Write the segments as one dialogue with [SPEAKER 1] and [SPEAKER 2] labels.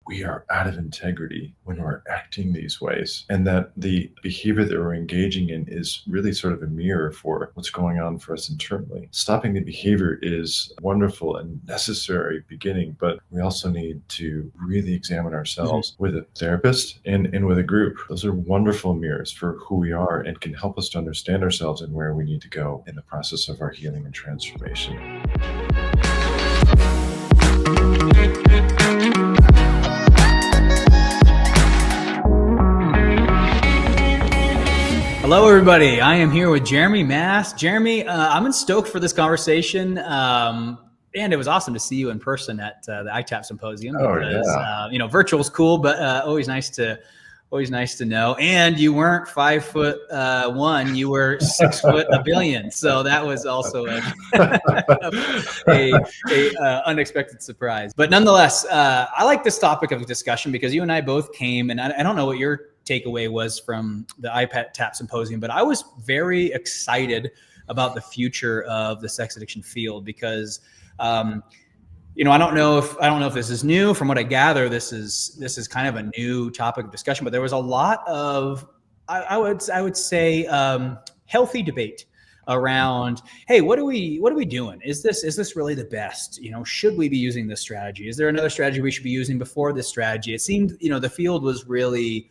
[SPEAKER 1] we are out of integrity when we're acting these ways, and that the behavior that we're engaging in is really sort of a mirror for what's going on for us internally. Stopping the behavior is a wonderful and necessary beginning, but we also need to really examine ourselves with a therapist and with a group. Those are wonderful mirrors for who we are and can help us to understand ourselves and where we need to go in the process of our healing and transformation.
[SPEAKER 2] Hello, everybody. I am here with Jeremy Mast. Jeremy, I'm stoked for this conversation. And it was awesome to see you in person at the ITAP Symposium. Because, virtual is cool, but always nice to know. And you weren't 5'1", you were 6 foot a billion. So that was also a unexpected surprise. But nonetheless, I like this topic of discussion because you and I both came, and I don't know what your takeaway was from the ITAP Symposium, but I was very excited about the future of the sex addiction field because I don't know if this is new. From what I gather, this is kind of a new topic of discussion, but there was a lot of, I would say, healthy debate around, hey, what are we doing? Is this really the best? Should we be using this strategy? Is there another strategy we should be using before this strategy? It seemed, the field was really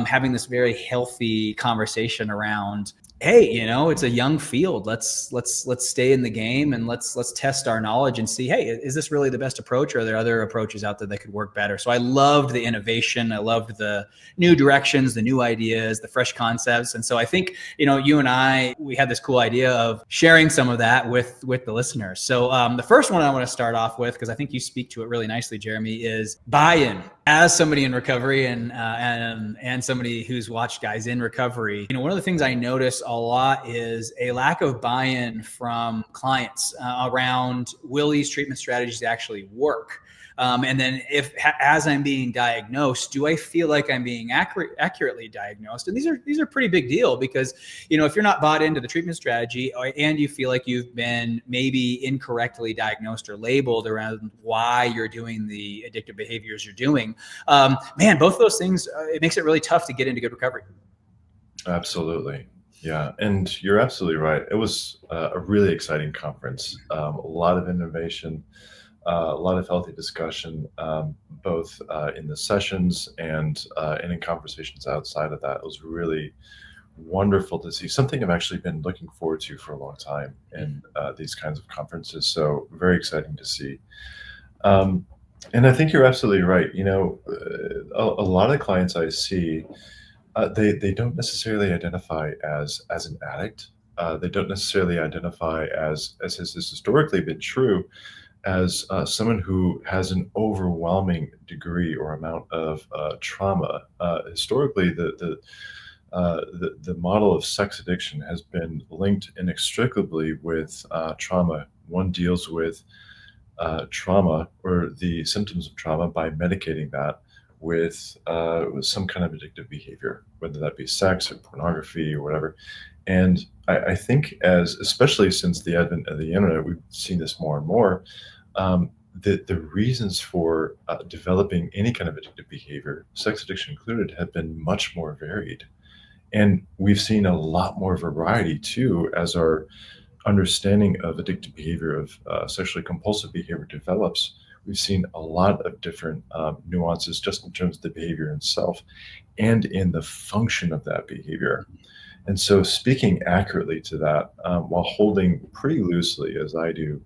[SPEAKER 2] having this very healthy conversation around, hey, it's a young field. Let's stay in the game and let's test our knowledge and see, hey, is this really the best approach, or are there other approaches out there that could work better? So I loved the innovation. I loved the new directions, the new ideas, the fresh concepts. And so I think, you and I, we had this cool idea of sharing some of that with the listeners. So the first one I want to start off with, because I think you speak to it really nicely, Jeremy, is buy-in. As somebody in recovery and somebody who's watched guys in recovery, one of the things I notice a lot is a lack of buy-in from clients around, will these treatment strategies actually work? And then as I'm being diagnosed, do I feel like I'm being accurately diagnosed? And these are pretty big deal because, if you're not bought into the treatment strategy and you feel like you've been maybe incorrectly diagnosed or labeled around why you're doing the addictive behaviors you're doing, both of those things, it makes it really tough to get into good recovery.
[SPEAKER 1] Absolutely. Yeah. And you're absolutely right. It was a really exciting conference, a lot of innovation, a lot of healthy discussion, both in the sessions and in conversations outside of that. It was really wonderful to see, something I've actually been looking forward to for a long time in these kinds of conferences. So very exciting to see. And I think you're absolutely right. A lot of clients I see, they don't necessarily identify as an addict. They don't necessarily identify as has historically been true, as someone who has an overwhelming degree or amount of trauma. Historically, the model of sex addiction has been linked inextricably with trauma. One deals with trauma or the symptoms of trauma by medicating that with some kind of addictive behavior, whether that be sex or pornography or whatever. And I think, especially since the advent of the internet, we've seen this more and more. The reasons for developing any kind of addictive behavior, sex addiction included, have been much more varied. And we've seen a lot more variety too, as our understanding of addictive behavior, of sexually compulsive behavior develops. We've seen a lot of different nuances just in terms of the behavior itself and in the function of that behavior. And so speaking accurately to that, while holding pretty loosely, as I do,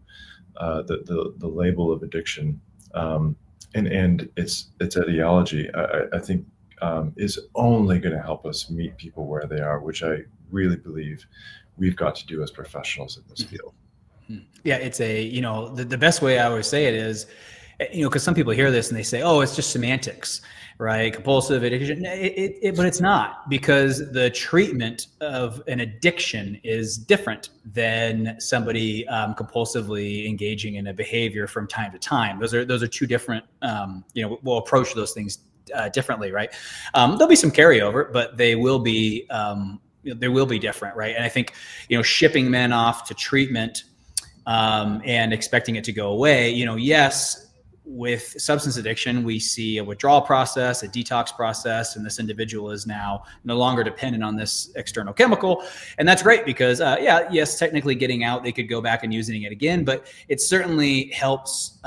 [SPEAKER 1] the label of addiction and its etiology, I think is only going to help us meet people where they are, which I really believe we've got to do as professionals in this field.
[SPEAKER 2] Yeah, it's the best way I always say it is, because some people hear this and they say, oh, it's just semantics, right? Compulsive addiction, but it's not, because the treatment of an addiction is different than somebody compulsively engaging in a behavior from time to time. Those are two different, we'll approach those things differently, right? There'll be some carryover, but they will be different, right? And I think, shipping men off to treatment and expecting it to go away, yes, with substance addiction, we see a withdrawal process, a detox process, and this individual is now no longer dependent on this external chemical. And that's great because, yes, technically getting out, they could go back and using it again, but it certainly helps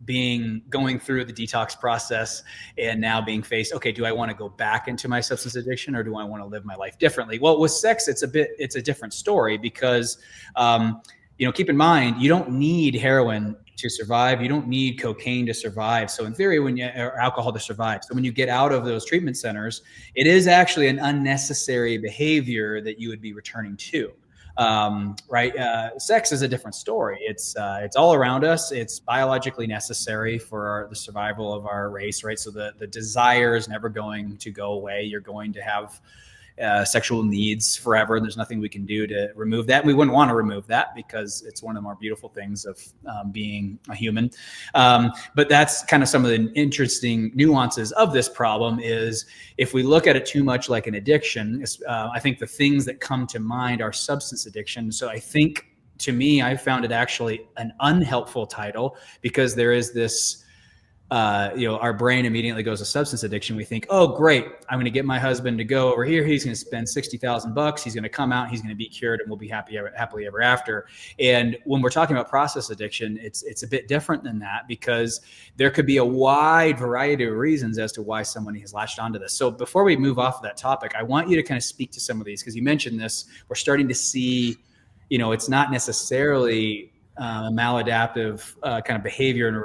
[SPEAKER 2] going through the detox process and now being faced, okay, do I want to go back into my substance addiction or do I want to live my life differently? Well, with sex, it's a different story because, keep in mind, you don't need heroin to survive. You don't need cocaine to survive. So in theory, or alcohol to survive. So when you get out of those treatment centers, it is actually an unnecessary behavior that you would be returning to. Right? Sex is a different story. It's all around us. It's biologically necessary for the survival of our race, right? So the desire is never going to go away. You're going to have sexual needs forever. And there's nothing we can do to remove that. We wouldn't want to remove that because it's one of the more beautiful things of being a human. But that's kind of some of the interesting nuances of this problem is if we look at it too much like an addiction, I think the things that come to mind are substance addiction. So I think to me, I found it actually an unhelpful title because there is this our brain immediately goes to substance addiction. We think, oh, great, I'm going to get my husband to go over here. He's going to spend $60,000. He's going to come out. He's going to be cured, and we'll be happily ever after. And when we're talking about process addiction, it's a bit different than that because there could be a wide variety of reasons as to why somebody has latched onto this. So before we move off of that topic, I want you to kind of speak to some of these because you mentioned this. We're starting to see, it's not necessarily maladaptive kind of behavior in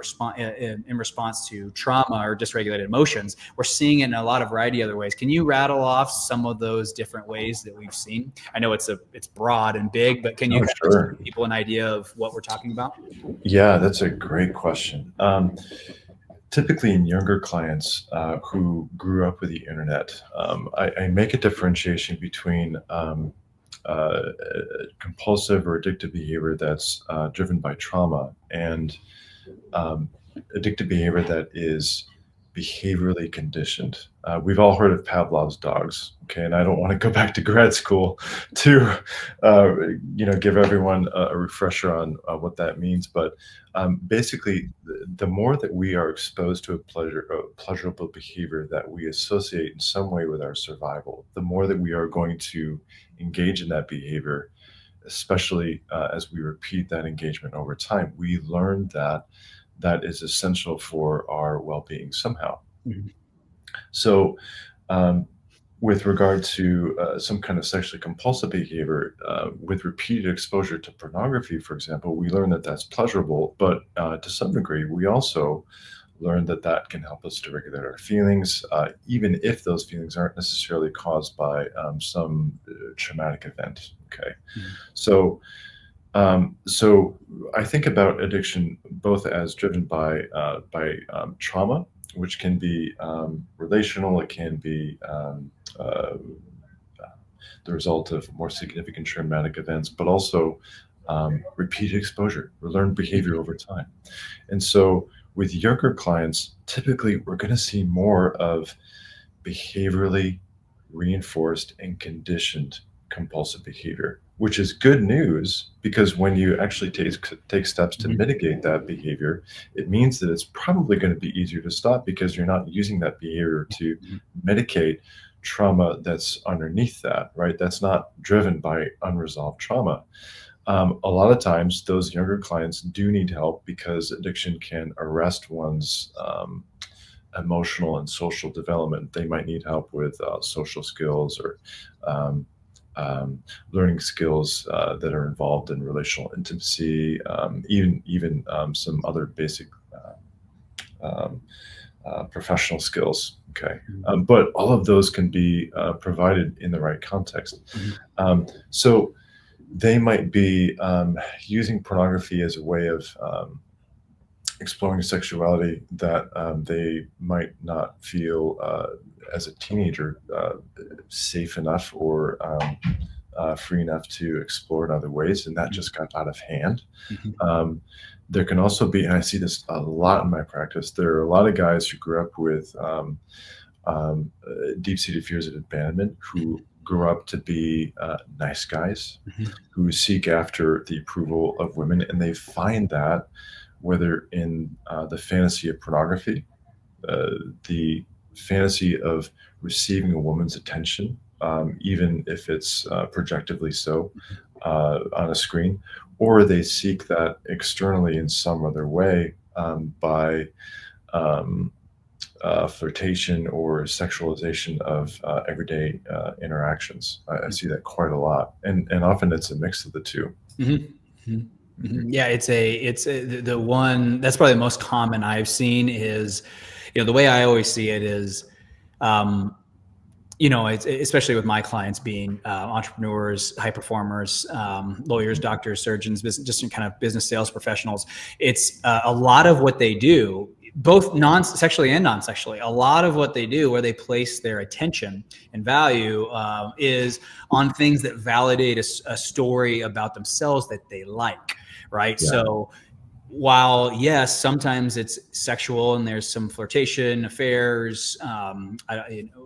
[SPEAKER 2] response to trauma or dysregulated emotions. We're seeing it in a lot of variety of other ways. Can you rattle off some of those different ways that we've seen? I know it's broad and big, but can you give people an idea of what we're talking about?
[SPEAKER 1] Yeah, that's a great question. Typically in younger clients who grew up with the internet, I make a differentiation between compulsive or addictive behavior that's driven by trauma and addictive behavior that is behaviorally conditioned. We've all heard of Pavlov's dogs, okay? And I don't want to go back to grad school to, give everyone a refresher on what that means. But basically, the more that we are exposed to a pleasurable behavior that we associate in some way with our survival, the more that we are going to engage in that behavior, especially as we repeat that engagement over time. We learn that that is essential for our well-being somehow.
[SPEAKER 2] Mm-hmm.
[SPEAKER 1] So with regard to some kind of sexually compulsive behavior, with repeated exposure to pornography, for example, we learn that that's pleasurable, but to some degree, we also learn that that can help us to regulate our feelings, even if those feelings aren't necessarily caused by some traumatic event. Okay.
[SPEAKER 2] Mm-hmm.
[SPEAKER 1] So I think about addiction both as driven by trauma, which can be relational. It can be the result of more significant traumatic events, but also repeated exposure or learned behavior over time. And so with younger clients, typically we're going to see more of behaviorally reinforced and conditioned compulsive behavior, which is good news because when you actually take steps to mitigate that behavior, it means that it's probably going to be easier to stop because you're not using that behavior to medicate trauma that's underneath that, right? That's not driven by unresolved trauma. A lot of times those younger clients do need help because addiction can arrest one's emotional and social development. They might need help with social skills or learning skills that are involved in relational intimacy, even some other basic professional skills. Okay, but all of those can be provided in the right context. So they might be using pornography as a way of exploring sexuality that they might not feel as a teenager safe enough or free enough to explore in other ways, and that just got out of hand. There can also be, and I see this a lot in my practice, there are a lot of guys who grew up with deep-seated fears of abandonment who grew up to be nice guys who seek after the approval of women, and they find that whether in the fantasy of pornography, the fantasy of receiving a woman's attention, even if it's projectively so on a screen, or they seek that externally in some other way by um, flirtation or sexualization of everyday interactions. I see that quite a lot, and often it's a mix of the 2.
[SPEAKER 2] Yeah, the one that's probably the most common I've seen is, the way I always see it is, it's, especially with my clients being entrepreneurs, high performers, lawyers, doctors, surgeons, just kind of business sales professionals. It's a lot of what they do, both non-sexually and non-sexually. A lot of what they do, where they place their attention and value, is on things that validate a story about themselves that they like, right?
[SPEAKER 1] Yeah.
[SPEAKER 2] So while yes, sometimes it's sexual and there's some flirtation, affairs,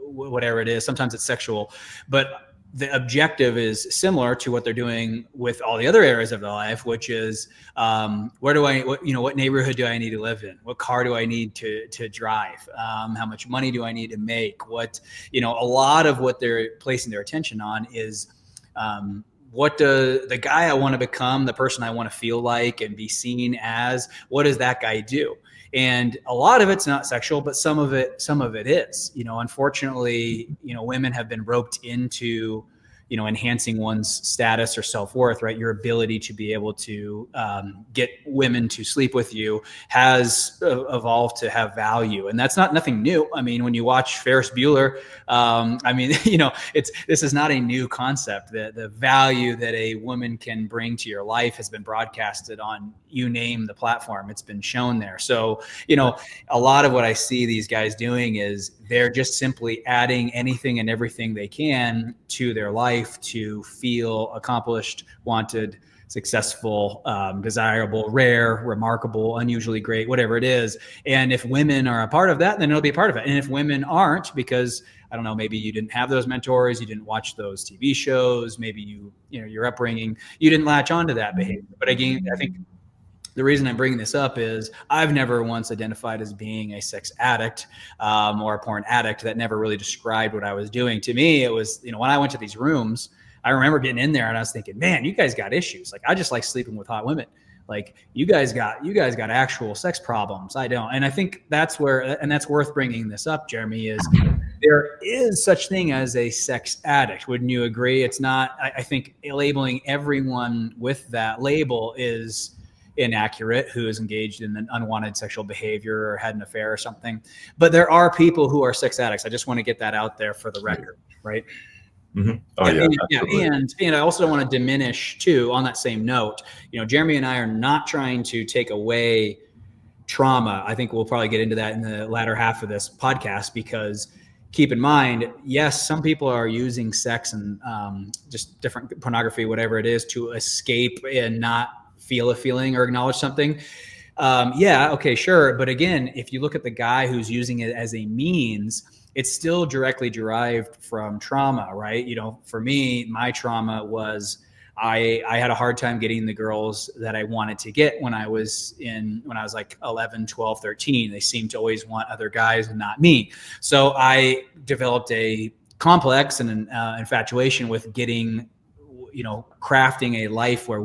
[SPEAKER 2] whatever it is, sometimes it's sexual, but the objective is similar to what they're doing with all the other areas of their life, which is what neighborhood do I need to live in? What car do I need to drive? How much money do I need to make? A lot of what they're placing their attention on is, what does the guy I want to become, the person I want to feel like and be seen as, what does that guy do? And a lot of it's not sexual, but some of it is. Unfortunately, women have been roped into, enhancing one's status or self-worth, right? Your ability to be able to get women to sleep with you has evolved to have value. And that's nothing new. I mean, when you watch Ferris Bueller, this is not a new concept. The value that a woman can bring to your life has been broadcasted on, you name the platform, it's been shown there. So, a lot of what I see these guys doing is they're just simply adding anything and everything they can to their life to feel accomplished, wanted, successful, desirable, rare, remarkable, unusually great, whatever it is. And if women are a part of that, then it'll be a part of it. And if women aren't, because I don't know, maybe you didn't have those mentors, you didn't watch those TV shows, maybe your upbringing, you didn't latch onto that behavior. But again, I think the reason I'm bringing this up is I've never once identified as being a sex addict or a porn addict. That never really described what I was doing. To me, it was, when I went to these rooms, I remember getting in there and I was thinking, man, you guys got issues. Like, I just like sleeping with hot women. Like, you guys got actual sex problems. I don't. And I think that's worth bringing this up, Jeremy, is there is such thing as a sex addict. Wouldn't you agree? It's not, I think labeling everyone with that label is inaccurate, who is engaged in an unwanted sexual behavior or had an affair or something. But there are people who are sex addicts. I just want to get that out there for the record, right?
[SPEAKER 1] Mm-hmm. Oh, yeah.
[SPEAKER 2] And I also don't want to diminish too, on that same note, Jeremy and I are not trying to take away trauma. I think we'll probably get into that in the latter half of this podcast, because keep in mind, yes, some people are using sex and just different pornography, whatever it is, to escape and not feel a feeling or acknowledge something. Yeah, okay, sure. But again, if you look at the guy who's using it as a means, it's still directly derived from trauma, right? For me, my trauma was I had a hard time getting the girls that I wanted to get when I was like 11, 12, 13. They seemed to always want other guys and not me. So I developed a complex and an infatuation with getting, crafting a life where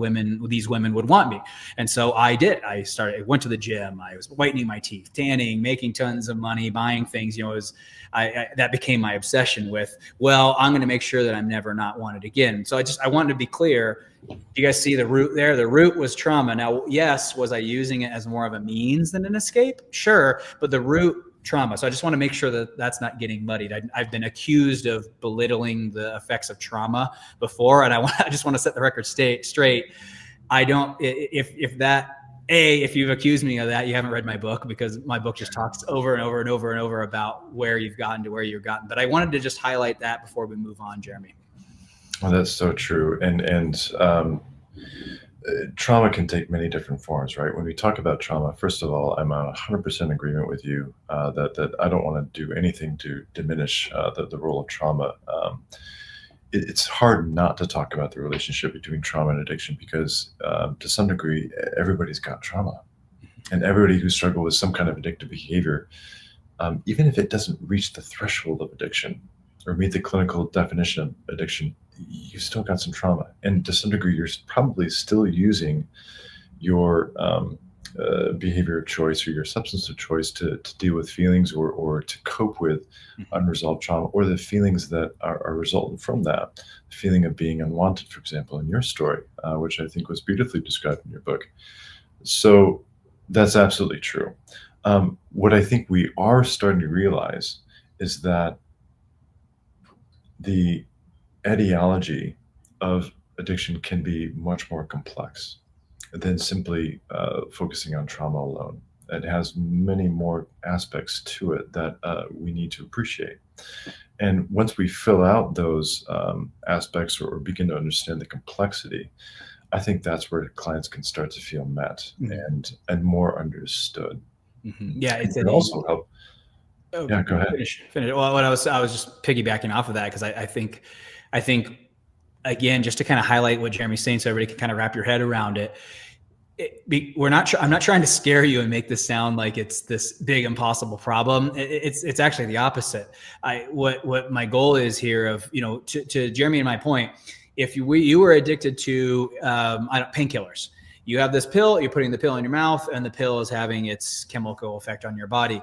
[SPEAKER 2] these women would want me. And so I did. I went to the gym. I was whitening my teeth, tanning, making tons of money, buying things. That became my obsession with, I'm going to make sure that I'm never not wanted again. So I wanted to be clear. You guys see the root there? The root was trauma. Now, yes, was I using it as more of a means than an escape? Sure. But the root, trauma. So I just want to make sure that that's not getting muddied. I've been accused of belittling the effects of trauma before, and I just want to set the record straight. I don't. If you've accused me of that, you haven't read my book, because my book just talks over and over and over and over about where you've gotten to where you've gotten. But I wanted to just highlight that before we move on, Jeremy.
[SPEAKER 1] Well, that's so true, and trauma can take many different forms, right? When we talk about trauma, first of all, I'm 100% agreement with you that I don't want to do anything to diminish the role of trauma. It's hard not to talk about the relationship between trauma and addiction, because to some degree, everybody's got trauma. And everybody who struggled with some kind of addictive behavior, even if it doesn't reach the threshold of addiction or meet the clinical definition of addiction, you still got some trauma. And to some degree, you're probably still using your behavior of choice or your substance of choice to deal with feelings or to cope with unresolved trauma or the feelings that are resultant from that. The feeling of being unwanted, for example, in your story, which I think was beautifully described in your book. So that's absolutely true. What I think we are starting to realize is that the etiology of addiction can be much more complex than simply focusing on trauma alone. It has many more aspects to it that we need to appreciate. And once we fill out those aspects or begin to understand the complexity, I think that's where clients can start to feel met and more understood.
[SPEAKER 2] Yeah,
[SPEAKER 1] It can also help.
[SPEAKER 2] Oh,
[SPEAKER 1] Yeah, go ahead.
[SPEAKER 2] finish. Well, I was just piggybacking off of that because I think again, just to kind of highlight what Jeremy's saying, so everybody can kind of wrap your head around it. I'm not trying to scare you and make this sound like it's this big impossible problem. It's actually the opposite. What my goal is here of, to Jeremy and my point, if you were addicted to painkillers, you have this pill, you're putting the pill in your mouth, and the pill is having its chemical effect on your body.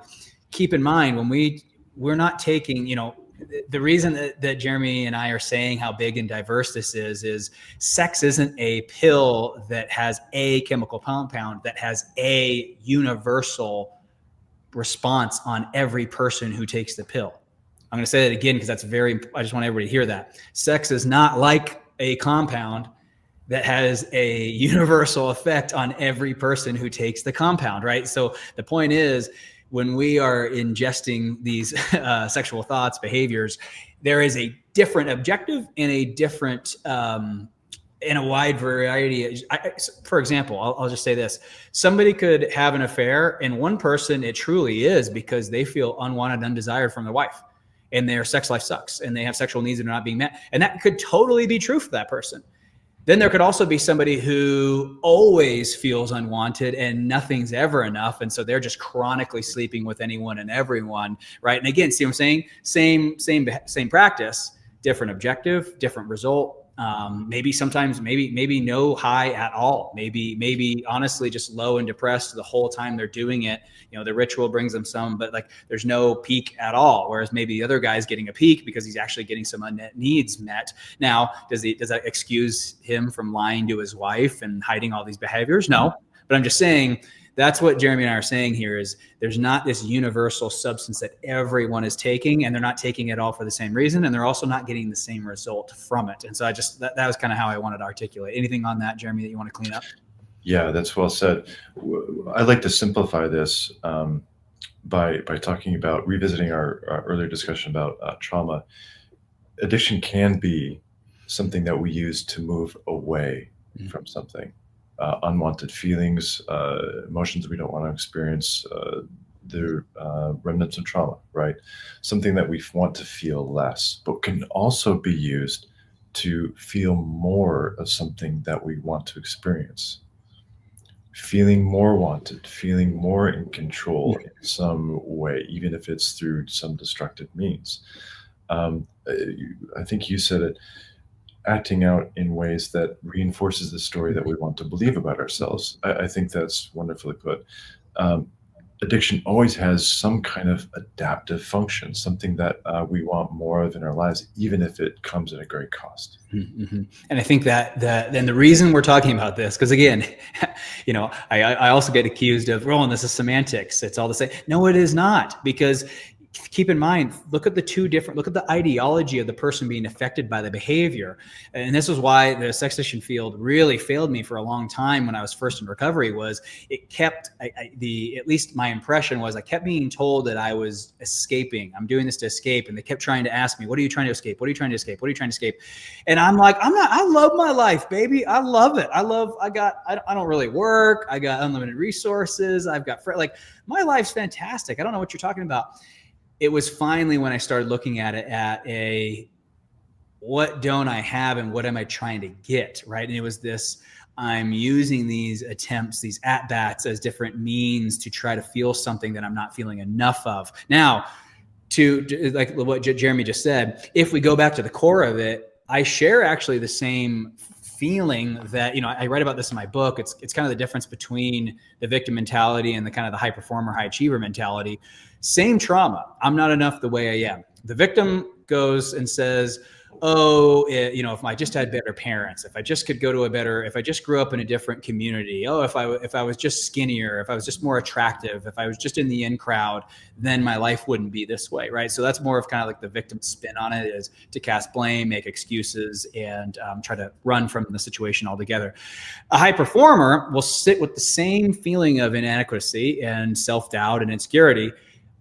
[SPEAKER 2] Keep in mind when we're not taking, the reason that Jeremy and I are saying how big and diverse this is sex isn't a pill that has a chemical compound that has a universal response on every person who takes the pill. I'm going to say that again because I just want everybody to hear that. Sex is not like a compound that has a universal effect on every person who takes the compound, right? So the point is, when we are ingesting these sexual thoughts, behaviors, there is a different objective and a different, in a wide variety. For example, I'll just say this. Somebody could have an affair, and one person, it truly is because they feel unwanted, undesired from their wife, and their sex life sucks, and they have sexual needs that are not being met. And that could totally be true for that person. Then there could also be somebody who always feels unwanted and nothing's ever enough. And so they're just chronically sleeping with anyone and everyone, right? And again, see what I'm saying? Same practice, different objective, different result. Maybe sometimes, maybe no high at all. Maybe honestly just low and depressed the whole time they're doing it. The ritual brings them some, but like there's no peak at all. Whereas maybe the other guy's getting a peak because he's actually getting some unmet needs met. Now, does that excuse him from lying to his wife and hiding all these behaviors? No, but I'm just saying that's what Jeremy and I are saying here is there's not this universal substance that everyone is taking, and they're not taking it all for the same reason. And they're also not getting the same result from it. And so that was kind of how I wanted to articulate. Anything on that, Jeremy, that you want to clean up?
[SPEAKER 1] Yeah, that's well said. I'd like to simplify this by talking about revisiting our earlier discussion about trauma. Addiction can be something that we use to move away from something. Unwanted feelings, emotions we don't want to experience, the remnants of trauma, right? Something that we want to feel less, but can also be used to feel more of something that we want to experience. Feeling more wanted, feeling more in control in some way, even if it's through some destructive means. I think you said it, acting out in ways that reinforces the story that we want to believe about ourselves. I think that's wonderfully put. Addiction always has some kind of adaptive function, something that we want more of in our lives, even if it comes at a great cost.
[SPEAKER 2] Mm-hmm. And I think that then the reason we're talking about this, because again, I also get accused of, Roland, this is semantics. It's all the same. No, it is not, because keep in mind, look at the ideology of the person being affected by the behavior. And this is why the sex addiction field really failed me for a long time when I was first in recovery. Was it kept, at least my impression was I kept being told that I was escaping. I'm doing this to escape. And they kept trying to ask me, what are you trying to escape? What are you trying to escape? What are you trying to escape? And I'm like, I love my life, baby. I love it. I don't really work. I got unlimited resources. I've got, my life's fantastic. I don't know what you're talking about. It was finally when I started looking at it at what don't I have and what am I trying to get, right? And it was this, I'm using these attempts, these at-bats as different means to try to feel something that I'm not feeling enough of. Now, to like what Jeremy just said, if we go back to the core of it, I share actually the same feeling that, I write about this in my book. It's kind of the difference between the victim mentality and the kind of the high performer, high achiever mentality. Same trauma. I'm not enough the way I am. The victim goes and says, oh, if I just had better parents, if I just could go to if I just grew up in a different community, if I was just skinnier, if I was just more attractive, if I was just in the in crowd, then my life wouldn't be this way, right? So that's more of kind of like the victim spin on it, is to cast blame, make excuses, and try to run from the situation altogether. A high performer will sit with the same feeling of inadequacy and self-doubt and insecurity,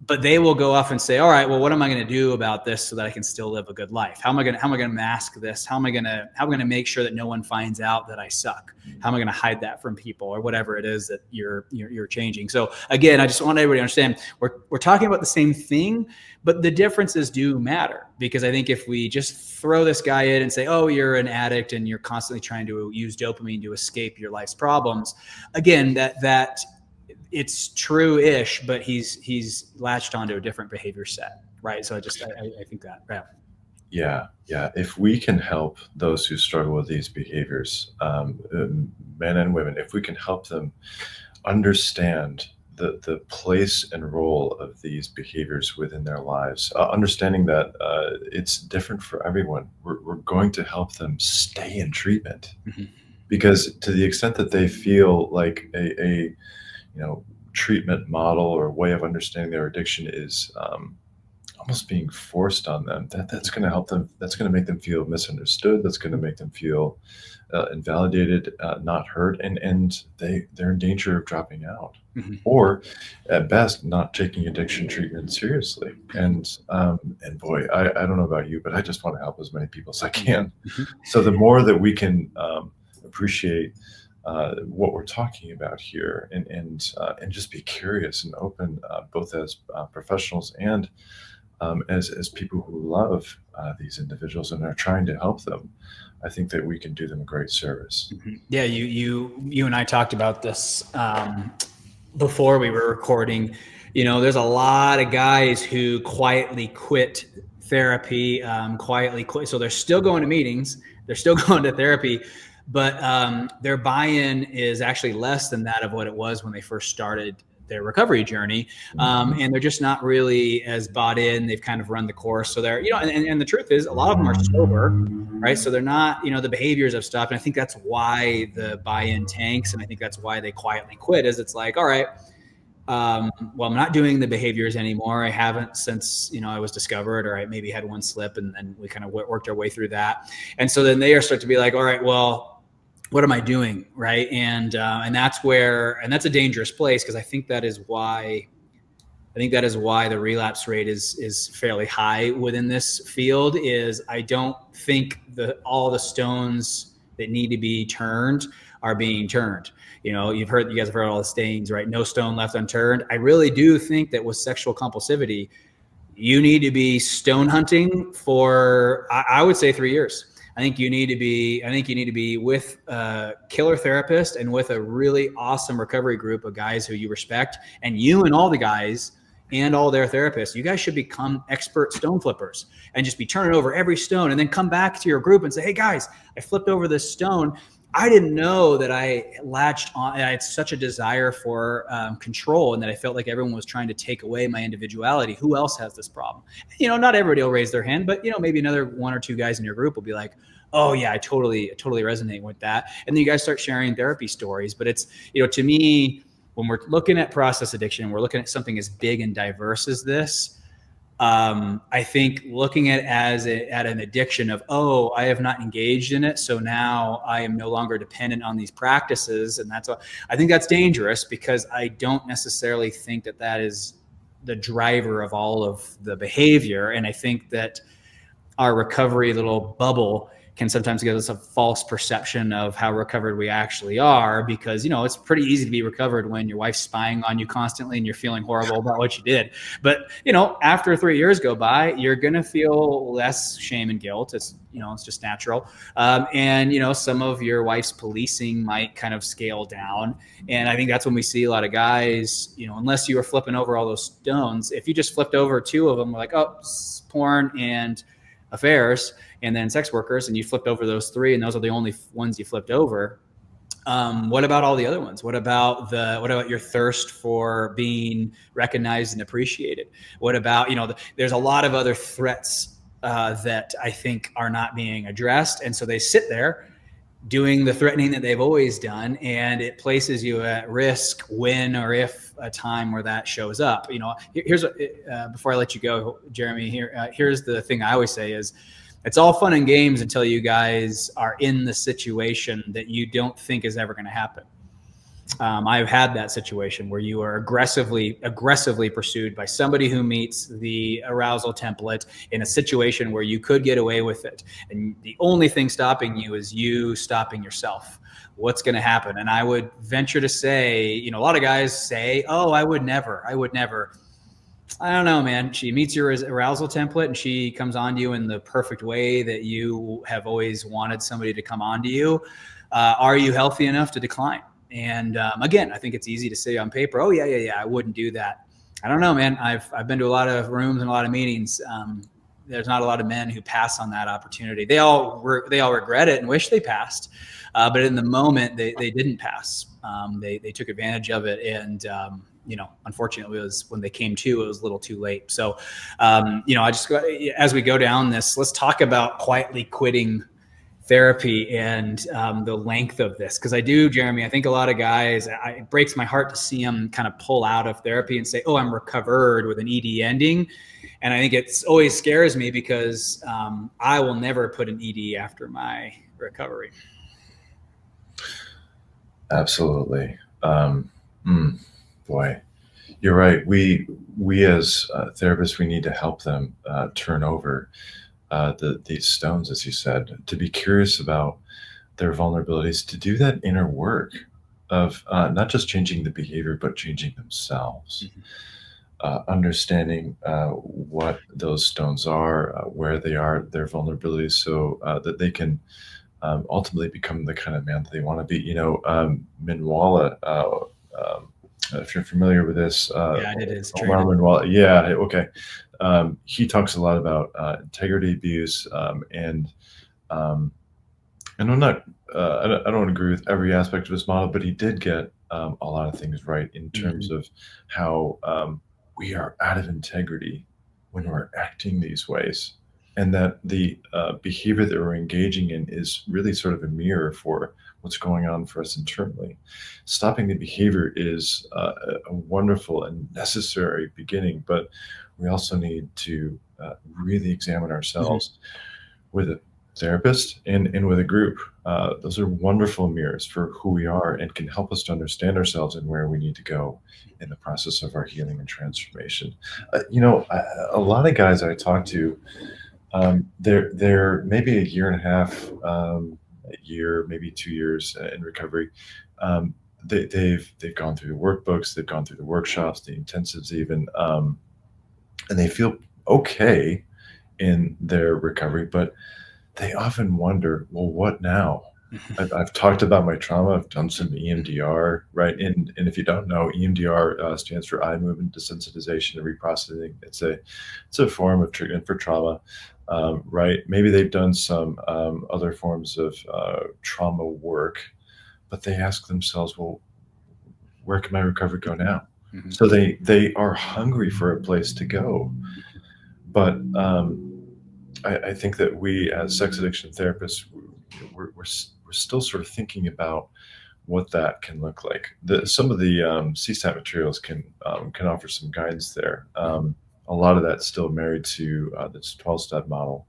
[SPEAKER 2] but they will go off and say, all right, well, what am I going to do about this so that I can still live a good life? How am I going to mask this? How am I going to make sure that no one finds out that I suck? How am I going to hide that from people, or whatever it is that you're changing? So again, I just want everybody to understand we're talking about the same thing, but the differences do matter, because I think if we just throw this guy in and say, oh, you're an addict and you're constantly trying to use dopamine to escape your life's problems, again, that it's true-ish, but he's latched onto a different behavior set, right? So I think that, yeah.
[SPEAKER 1] Yeah. If we can help those who struggle with these behaviors, men and women, if we can help them understand the place and role of these behaviors within their lives, understanding that it's different for everyone, we're going to help them stay in treatment. Mm-hmm. Because to the extent that they feel like a treatment model or way of understanding their addiction is almost being forced on them, that's going to help them. That's going to make them feel misunderstood. That's going to make them feel invalidated, not heard, and they're in danger of dropping out, mm-hmm. or at best not taking addiction treatment seriously. And boy, I don't know about you, but I just want to help as many people as I can. Mm-hmm. So the more that we can appreciate what we're talking about here, and just be curious and open, both as professionals and as people who love these individuals and are trying to help them, I think that we can do them a great service.
[SPEAKER 2] Mm-hmm. Yeah, you and I talked about this before we were recording. There's a lot of guys who quietly quit therapy, so they're still going to meetings, they're still going to therapy, but their buy-in is actually less than that of what it was when they first started their recovery journey. And they're just not really as bought in. They've kind of run the course. So they're, and the truth is a lot of them are sober, right? So they're not, the behaviors have stopped. And I think that's why the buy-in tanks. And I think that's why they quietly quit, is it's like, all right, well, I'm not doing the behaviors anymore. I haven't since, I was discovered, or I maybe had one slip, and we kind of worked our way through that. And so then they start to be like, all right, well, what am I doing? Right. And that's a dangerous place, because I think that is why the relapse rate is fairly high within this field. Is I don't think all the stones that need to be turned are being turned. You guys have heard all the sayings, right? No stone left unturned. I really do think that with sexual compulsivity, you need to be stone hunting for, I would say, 3 years. I think you need to be with a killer therapist and with a really awesome recovery group of guys who you respect, and you and all the guys and all their therapists, you guys should become expert stone flippers and just be turning over every stone, and then come back to your group and say, hey guys, I flipped over this stone. I didn't know that I latched on. I had such a desire for control, and that I felt like everyone was trying to take away my individuality. Who else has this problem? Not everybody will raise their hand, but maybe another one or two guys in your group will be like, oh yeah, I totally resonate with that. And then you guys start sharing therapy stories. But it's, to me, when we're looking at process addiction, and we're looking at something as big and diverse as this, I think looking at an addiction of, oh, I have not engaged in it, so now I am no longer dependent on these practices, and I think that's dangerous, because I don't necessarily think that is the driver of all of the behavior. And I think that our recovery little bubble can sometimes give us a false perception of how recovered we actually are, because, you know, it's pretty easy to be recovered when your wife's spying on you constantly and you're feeling horrible about what you did. But, you know, after 3 years go by, you're going to feel less shame and guilt. It's, you know, it's just natural. And, you know, some of your wife's policing might kind of scale down. And I think that's when we see a lot of guys, you know, unless you were flipping over all those stones, if you just flipped over 2 of them, like, oh, porn and affairs, and then sex workers, and you flipped over those 3, and those are the only ones you flipped over. What about all the other ones? What about your thirst for being recognized and appreciated? What about, you know, there's a lot of other threats that I think are not being addressed. And so they sit there doing the threatening that they've always done, and it places you at risk when or if a time where that shows up. You know, here's before I let you go, Jeremy, here's the thing I always say is, it's all fun and games until you guys are in the situation that you don't think is ever going to happen. I've had that situation where you are aggressively pursued by somebody who meets the arousal template in a situation where you could get away with it. And the only thing stopping you is you stopping yourself. What's going to happen? And I would venture to say, you know, a lot of guys say, oh, I would never. I don't know, man. She meets your arousal template and she comes on to you in the perfect way that you have always wanted somebody to come on to you. Are you healthy enough to decline? And again, I think it's easy to say on paper, oh, yeah, I wouldn't do that. I don't know, man. I've been to a lot of rooms and a lot of meetings. There's not a lot of men who pass on that opportunity. They all regret it and wish they passed. But in the moment, they didn't pass. They took advantage of it. And, you know, unfortunately, it was when they came to, it was a little too late. So, you know, as we go down this, let's talk about quietly quitting therapy and the length of this. Because I do, Jeremy, I think a lot of guys, it breaks my heart to see them kind of pull out of therapy and say, oh, I'm recovered, with an ED ending. And I think it's always scares me because I will never put an ED after my recovery.
[SPEAKER 1] Absolutely. Boy, you're right. We as therapists, we need to help them turn over these stones, as you said, to be curious about their vulnerabilities, to do that inner work of not just changing the behavior, but changing themselves.
[SPEAKER 2] Mm-hmm.
[SPEAKER 1] Understanding what those stones are, where they are, their vulnerabilities, so that they can ultimately become the kind of man that they want to be. You know, Minwala, if you're familiar with this,
[SPEAKER 2] Yeah, I did his
[SPEAKER 1] Omar
[SPEAKER 2] training.
[SPEAKER 1] Minwala, yeah, okay. He talks a lot about integrity abuse, and I'm not, I don't agree with every aspect of his model, but he did get a lot of things right in terms of how we are out of integrity when we're acting these ways, and that the behavior that we're engaging in is really sort of a mirror for what's going on for us internally. Stopping the behavior is a wonderful and necessary beginning, but we also need to really examine ourselves with a therapist and with a group. Those are wonderful mirrors for who we are and can help us to understand ourselves and where we need to go in the process of our healing and transformation. You know, a lot of guys I talk to, they're maybe a year and a half, a year, maybe 2 years in recovery. They've gone through the workbooks, they've gone through the workshops, the intensives even, and they feel okay in their recovery, but they often wonder, well, what now? I've talked about my trauma. I've done some EMDR, right? And if you don't know, EMDR stands for eye movement desensitization and reprocessing. It's a form of treatment for trauma, right? Maybe they've done some other forms of trauma work, but they ask themselves, well, where can my recovery go now?
[SPEAKER 2] Mm-hmm.
[SPEAKER 1] So they are hungry for a place to go, but I think that we as sex addiction therapists, we're still sort of thinking about what that can look like. Some of the CSAT materials can offer some guidance there. A lot of that's still married to this 12-step model,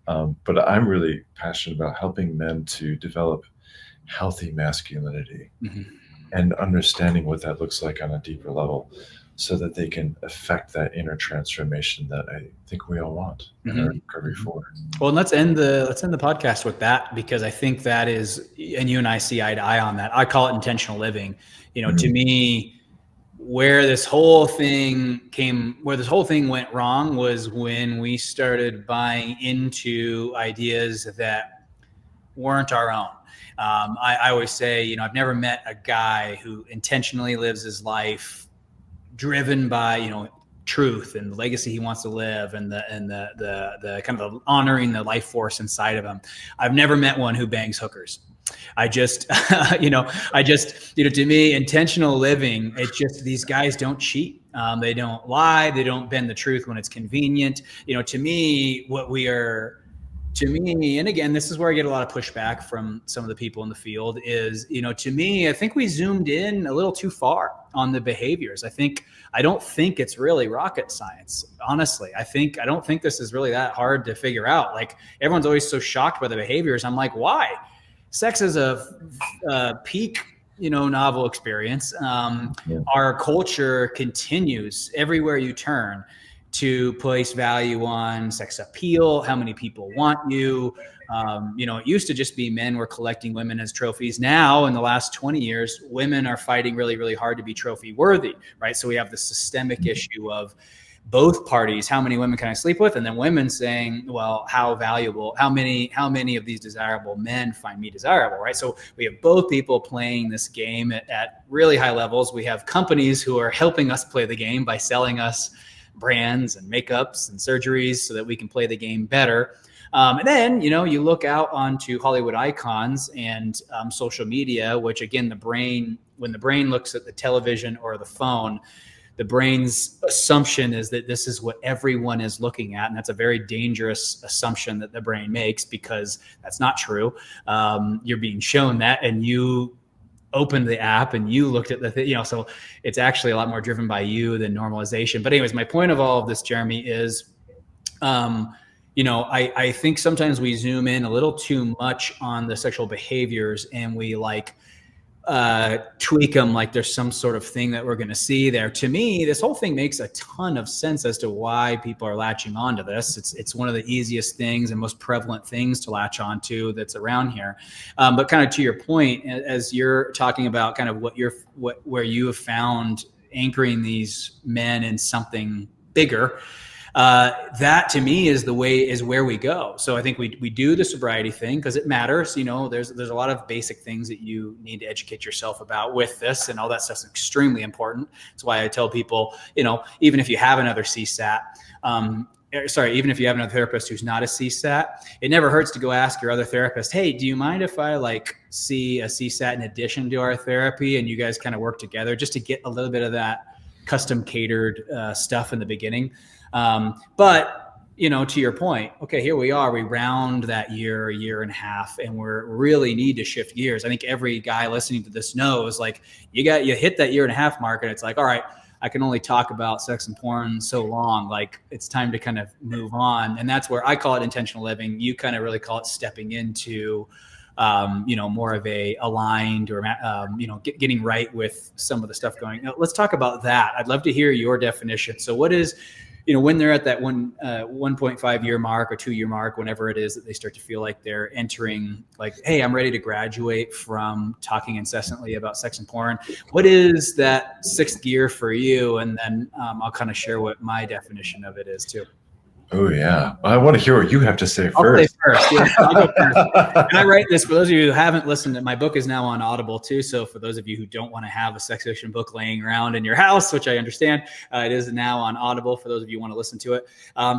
[SPEAKER 1] but I'm really passionate about helping men to develop healthy masculinity and understanding what that looks like on a deeper level. so that they can affect that inner transformation that I think we all want in our recovery forward.
[SPEAKER 2] Well, and let's end the podcast with that, because I think that is, and you and I see eye to eye on that. I call it intentional living. To me, where this whole thing went wrong was when we started buying into ideas that weren't our own. I always say, I've never met a guy who intentionally lives his life driven by, truth and the legacy he wants to live, and the kind of honoring the life force inside of him. I've never met one who bangs hookers. I just, to me, intentional living, it's just, these guys don't cheat. They don't lie. They don't bend the truth when it's convenient. To me, and again, this is where I get a lot of pushback from some of the people in the field is, to me, I think we zoomed in a little too far on the behaviors. I don't think it's really rocket science, honestly. I don't think this is really that hard to figure out. Like, everyone's always so shocked by the behaviors. I'm like, why? Sex is a peak, novel experience. Our culture continues everywhere you turn to place value on sex appeal, how many people want you. It used to just be men were collecting women as trophies. Now, in the last 20 years, women are fighting really, really hard to be trophy worthy, right? So we have the systemic issue of both parties, how many women can I sleep with? And then women saying, well, how many of these desirable men find me desirable, right? So we have both people playing this game at really high levels. We have companies who are helping us play the game by selling us brands and makeups and surgeries so that we can play the game better. And then, you look out onto Hollywood icons and social media, which again, when the brain looks at the television or the phone, the brain's assumption is that this is what everyone is looking at. And that's a very dangerous assumption that the brain makes, because that's not true. You're being shown that, and you opened the app and you looked at the thing, so it's actually a lot more driven by you than normalization. But anyways, my point of all of this, Jeremy, is, I think sometimes we zoom in a little too much on the sexual behaviors, and we tweak them like there's some sort of thing that we're going to see there. To me, this whole thing makes a ton of sense as to why people are latching onto this. It's one of the easiest things and most prevalent things to latch onto that's around here. But kind of to your point, as you're talking about kind of where you have found anchoring these men in something bigger, that to me is where we go. So I think we do the sobriety thing because it matters. There's a lot of basic things that you need to educate yourself about with this, and all that stuff's extremely important. That's why I tell people, even if you have another CSAT, even if you have another therapist who's not a CSAT, it never hurts to go ask your other therapist, hey, do you mind if I see a CSAT in addition to our therapy, and you guys kind of work together just to get a little bit of that custom catered stuff in the beginning. But to your point, okay, here we are, we round that year and a half, and we really need to shift gears. I think every guy listening to this knows, you hit that year and a half mark, and it's like, all right, I can only talk about sex and porn so long. It's time to kind of move on. And that's where I call it intentional living. You kind of really call it stepping into, more of a aligned or, getting right with some of the stuff going. Now, let's talk about that. I'd love to hear your definition. So what is, when they're at that 1.5 year mark or 2 year mark, whenever it is that they start to feel like they're entering, hey, I'm ready to graduate from talking incessantly about sex and porn. What is that sixth gear for you? And then I'll kind of share what my definition of it is too.
[SPEAKER 1] Oh yeah, I want to hear what you have to say first.
[SPEAKER 2] I'll say first. Yeah, I'll go first. And I write this for those of you who haven't listened. My book is now on Audible too. So for those of you who don't want to have a sex fiction book laying around in your house, which I understand, it is now on Audible for those of you who want to listen to it.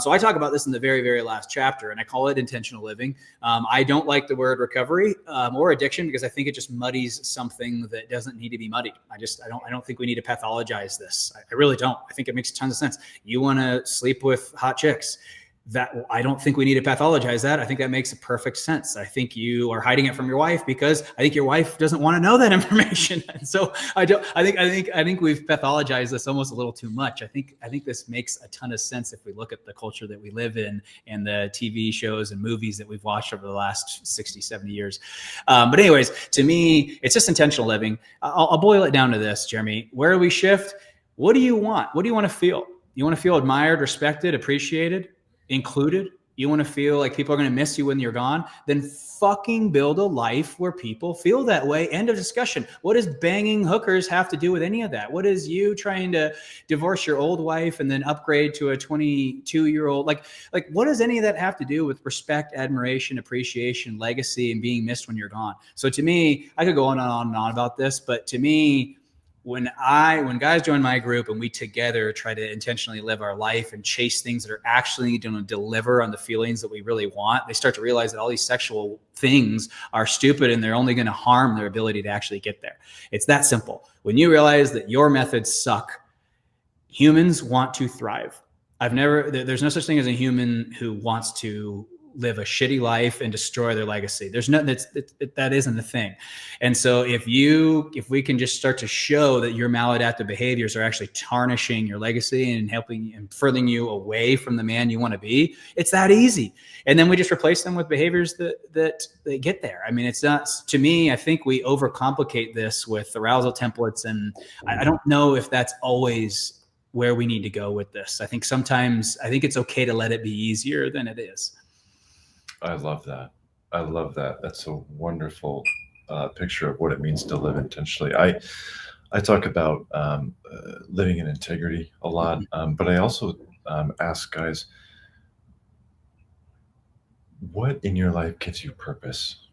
[SPEAKER 2] So I talk about this in the very, very last chapter, and I call it intentional living. I don't like the word recovery or addiction because I think it just muddies something that doesn't need to be muddied. I don't think we need to pathologize this. I really don't. I think it makes tons of sense. You want to sleep with hot chicks. That I don't think we need to pathologize that. I think that makes perfect sense. I think you are hiding it from your wife because I think your wife doesn't want to know that information. And so I think we've pathologized this almost a little too much. I think this makes a ton of sense if we look at the culture that we live in and the TV shows and movies that we've watched over the last 60, 70 years. But anyways, to me, it's just intentional living. I'll boil it down to this, Jeremy. Where do we shift? What do you want? What do you want to feel? You want to feel admired, respected, appreciated, included? You want to feel like people are going to miss you when you're gone? Then fucking build a life where people feel that way. End of discussion. What does banging hookers have to do with any of that? What is you trying to divorce your old wife and then upgrade to a 22-year-old? Like what does any of that have to do with respect, admiration, appreciation, legacy, and being missed when you're gone? So to me, I could go on and on and on about this, but to me, when guys join my group and we together try to intentionally live our life and chase things that are actually going to deliver on the feelings that we really want, they start to realize that all these sexual things are stupid and they're only going to harm their ability to actually get there. It's that simple. When you realize that your methods suck, humans want to thrive. There's no such thing as a human who wants to live a shitty life and destroy their legacy. There's nothing that isn't the thing. And so if we can just start to show that your maladaptive behaviors are actually tarnishing your legacy and helping and furthering you away from the man you want to be, it's that easy. And then we just replace them with behaviors that get there. I mean, it's not, to me, I think we overcomplicate this with arousal templates. And I don't know if that's always where we need to go with this. I think it's okay to let it be easier than it is.
[SPEAKER 1] I love that. I love that. That's a wonderful picture of what it means to live intentionally. I talk about living in integrity a lot, but I also ask guys, what in your life gives you purpose?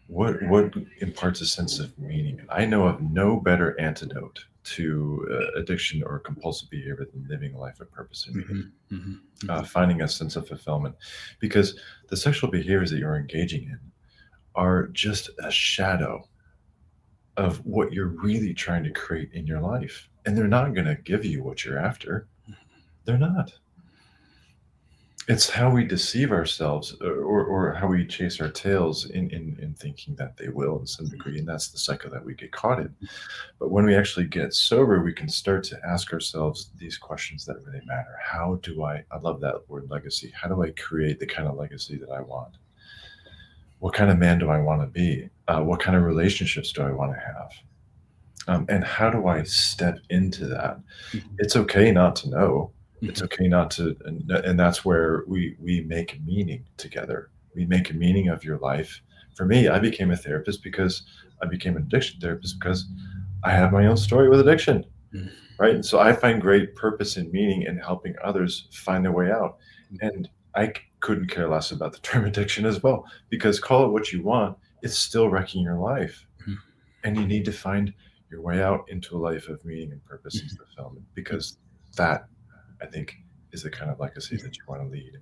[SPEAKER 1] What imparts a sense of meaning? I know of no better antidote to addiction or compulsive behavior than living a life of purpose and meaning, finding a sense of fulfillment, because the sexual behaviors that you're engaging in are just a shadow of what you're really trying to create in your life. And they're not going to give you what you're after. They're not. It's how we deceive ourselves or how we chase our tails in thinking that they will in some degree. And that's the cycle that we get caught in. But when we actually get sober, we can start to ask ourselves these questions that really matter. I love that word legacy. How do I create the kind of legacy that I want? What kind of man do I want to be? What kind of relationships do I want to have? And how do I step into that? It's okay not to know. It's okay not to, and that's where we make meaning together. We make a meaning of your life. For me, I became a therapist because I became an addiction therapist because I have my own story with addiction, right? And so I find great purpose and meaning in helping others find their way out. And I couldn't care less about the term addiction as well, because call it what you want, it's still wrecking your life. And you need to find your way out into a life of meaning and purpose and fulfillment, because that, I think, is the kind of legacy that you want to lead.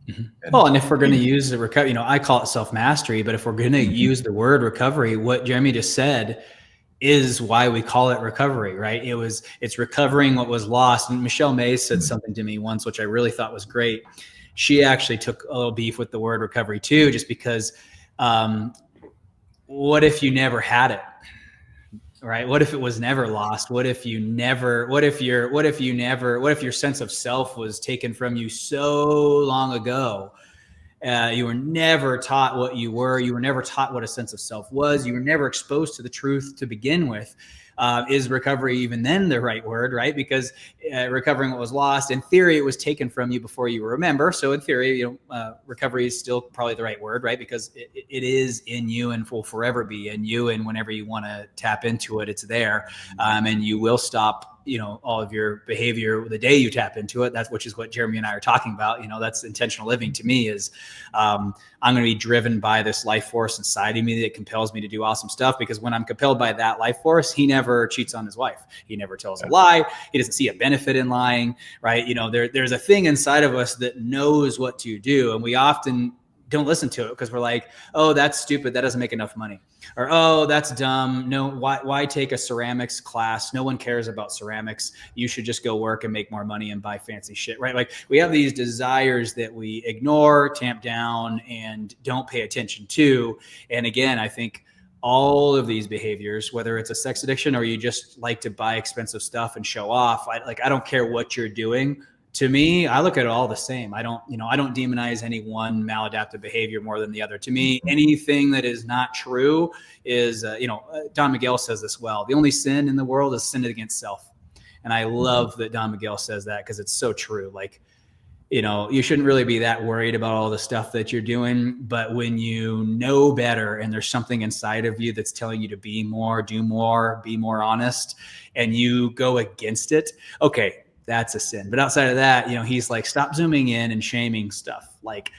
[SPEAKER 2] And if we're going to use the recovery, I call it self-mastery, but if we're going to use the word recovery, what Jeremy just said is why we call it recovery, right? It's recovering what was lost. And Michelle Mays said something to me once, which I really thought was great. She actually took a little beef with the word recovery too, just because what if you never had it? Right? What if it was never lost? What if your sense of self was taken from you so long ago? You were never taught what you were. You were never taught what a sense of self was. You were never exposed to the truth to begin with. Is recovery even then the right word, right? Because recovering what was lost, in theory, it was taken from you before you remember. So in theory, recovery is still probably the right word, right? Because it is in you and will forever be in you. And whenever you want to tap into it, it's there. And you will stop all of your behavior the day you tap into it. Which is what Jeremy and I are talking about. That's intentional living to me is I'm going to be driven by this life force inside of me that compels me to do awesome stuff, because when I'm compelled by that life force, he never cheats on his wife. He never tells a lie. He doesn't see a benefit in lying, right? There's a thing inside of us that knows what to do. And we often don't listen to it because we're like, oh, that's stupid. That doesn't make enough money. Or, oh, that's dumb. No, why take a ceramics class? No one cares about ceramics. You should just go work and make more money and buy fancy shit, right? Like we have these desires that we ignore, tamp down, and don't pay attention to. And again, I think all of these behaviors, whether it's a sex addiction or you just like to buy expensive stuff and show off, I don't care what you're doing. To me, I look at it all the same. I don't demonize any one maladaptive behavior more than the other. To me, anything that is not true is, Don Miguel says this well. The only sin in the world is sin against self. And I love that Don Miguel says that, because it's so true. Like, you know, you shouldn't really be that worried about all the stuff that you're doing. But when you know better and there's something inside of you that's telling you to be more, do more, be more honest, and you go against it, okay, that's a sin. But outside of that, you know, he's like, stop zooming in and shaming stuff. Like,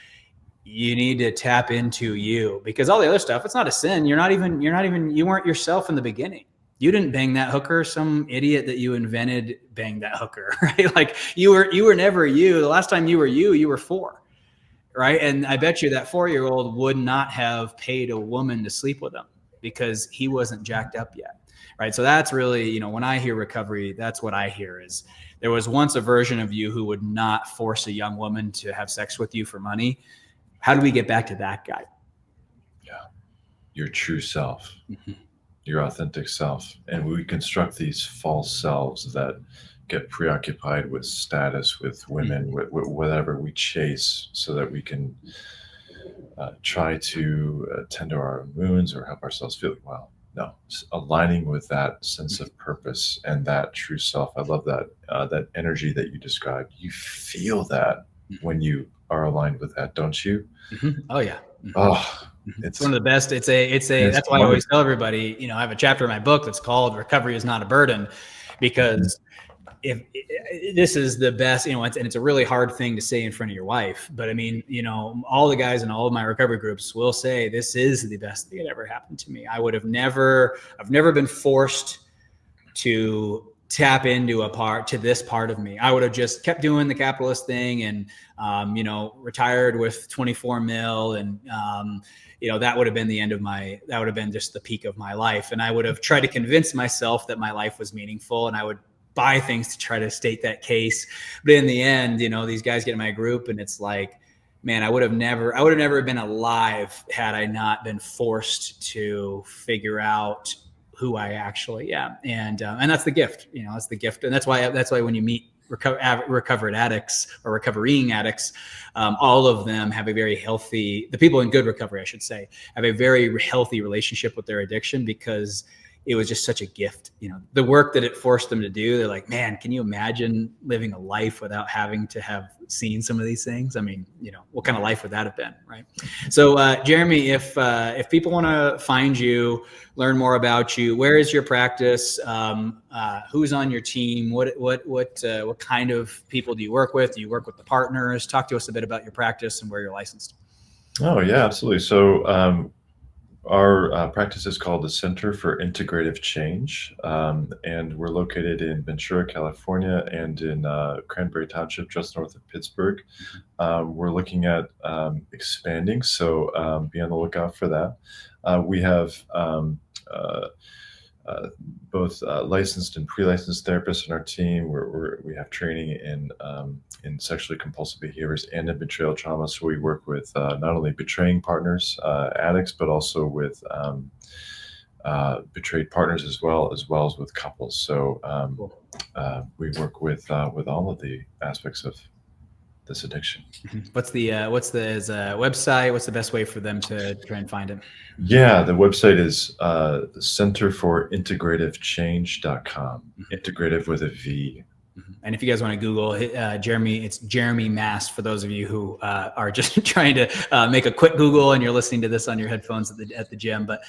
[SPEAKER 2] you need to tap into you, because all the other stuff, it's not a sin. You weren't yourself in the beginning. You didn't bang that hooker. Some idiot that you invented banged that hooker, right? Like, you were never you. The last time you were 4, right? And I bet you that 4-year-old would not have paid a woman to sleep with him because he wasn't jacked up yet, right? So that's really, you know, when I hear recovery, that's what I hear is, there was once a version of you who would not force a young woman to have sex with you for money. How do we get back to that guy?
[SPEAKER 1] Yeah. Your true self. Mm-hmm. Your authentic self. And we construct these false selves that get preoccupied with status, with women, with whatever we chase, so that we can try to tend to our own wounds or help ourselves feel well. No, aligning with that sense of purpose and that true self. I love that that energy that you described. You feel that when you are aligned with that, don't you?
[SPEAKER 2] Mm-hmm. Oh yeah. Mm-hmm.
[SPEAKER 1] Oh,
[SPEAKER 2] it's one of the best. It's that's why I always tell everybody, you know, I have a chapter in my book that's called Recovery is Not a Burden, because if this is the best, you know, and it's a really hard thing to say in front of your wife, but I mean, you know, all the guys in all of my recovery groups will say, this is the best thing that ever happened to me. I've never been forced to tap into this part of me. I would have just kept doing the capitalist thing and, you know, retired with 24 mil. And, you know, that would have been that would have been just the peak of my life. And I would have tried to convince myself that my life was meaningful, and I would buy things to try to state that case. But in the end, you know, these guys get in my group and it's like, man, I would have never been alive had I not been forced to figure out who I actually am. And that's the gift, you know, that's the gift. And that's why when you meet recovered addicts or recovering addicts, all of them have a very healthy, the people in good recovery, I should say, have a very healthy relationship with their addiction, because it was just such a gift. You know, the work that it forced them to do, they're like, man, can you imagine living a life without having to have seen some of these things? I mean, you know, what kind of life would that have been, right? So, Jeremy, if people want to find you, learn more about you, where is your practice? Who's on your team? What kind of people do you work with? Do you work with the partners? Talk to us a bit about your practice and where you're licensed.
[SPEAKER 1] Oh yeah, absolutely. So, our practice is called the Center for Integrative Change, and we're located in Ventura, California, and in Cranberry Township, just north of Pittsburgh. We're looking at expanding, so be on the lookout for that. We have both licensed and pre-licensed therapists in our team. We have training in sexually compulsive behaviors and in betrayal trauma. So we work with not only betraying partners, addicts, but also with betrayed partners as well as with couples. So we work with all of the aspects of this addiction.
[SPEAKER 2] What's the website? What's the best way for them to try and find it?
[SPEAKER 1] Yeah, the website is centerforintegrativechange.com. Integrative with a V.
[SPEAKER 2] And if you guys want to Google Jeremy, it's Jeremy Mast for those of you who are just trying to make a quick Google and you're listening to this on your headphones at the gym. But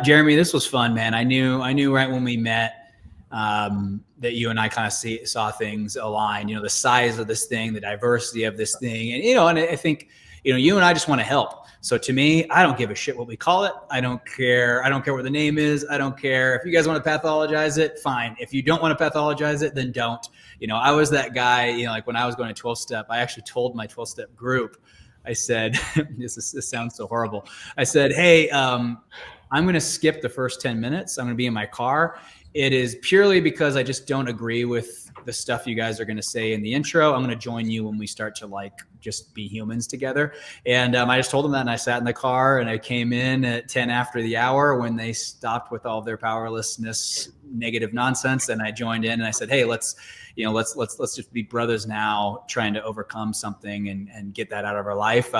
[SPEAKER 2] Jeremy, this was fun, man. I knew right when we met that you and I kind of saw things align, you know, the size of this thing, the diversity of this thing. And, you know, and I think, you know, you and I just want to help. So to me, I don't give a shit what we call it. I don't care. I don't care what the name is. I don't care. If you guys want to pathologize it, fine. If you don't want to pathologize it, then don't. You know, I was that guy, you know, like when I was going to 12-step, I actually told my 12-step group, I said, this sounds so horrible. I said, hey, I'm going to skip the first 10 minutes. I'm going to be in my car. It is purely because I just don't agree with the stuff you guys are going to say in the intro. I'm going to join you when we start to like just be humans together. And I just told them that, and I sat in the car and I came in at 10 after the hour when they stopped with all their powerlessness, negative nonsense. And I joined in and I said, hey, let's just be brothers now, trying to overcome something and get that out of our life.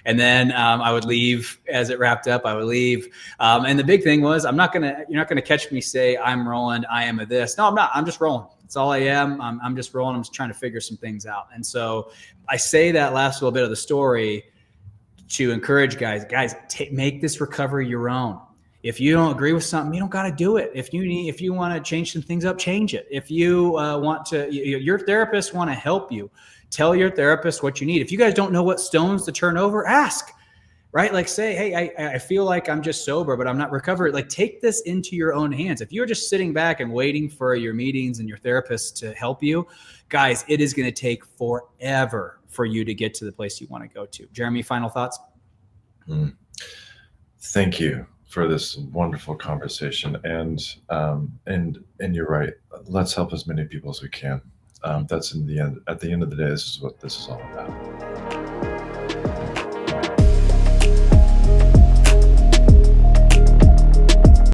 [SPEAKER 2] And then I would leave as it wrapped up. I would leave. And the big thing was, you're not going to catch me say I'm rolling, I am a this. No, I'm not. I'm just rolling. That's all I am. I'm just rolling. I'm just trying to figure some things out. And so I say that last little bit of the story to encourage guys, make this recovery your own. If you don't agree with something, you don't got to do it. If you want to change some things up, change it. If you want to, your therapist want to help you, tell your therapist what you need. If you guys don't know what stones to turn over, ask, right? Like say, hey, I feel like I'm just sober, but I'm not recovered. Like take this into your own hands. If you're just sitting back and waiting for your meetings and your therapist to help you, guys, it is going to take forever for you to get to the place you want to go to. Jeremy, final thoughts?
[SPEAKER 1] Thank you for this wonderful conversation. And you're right. Let's help as many people as we can. That's at the end of the day, this is what this is all about.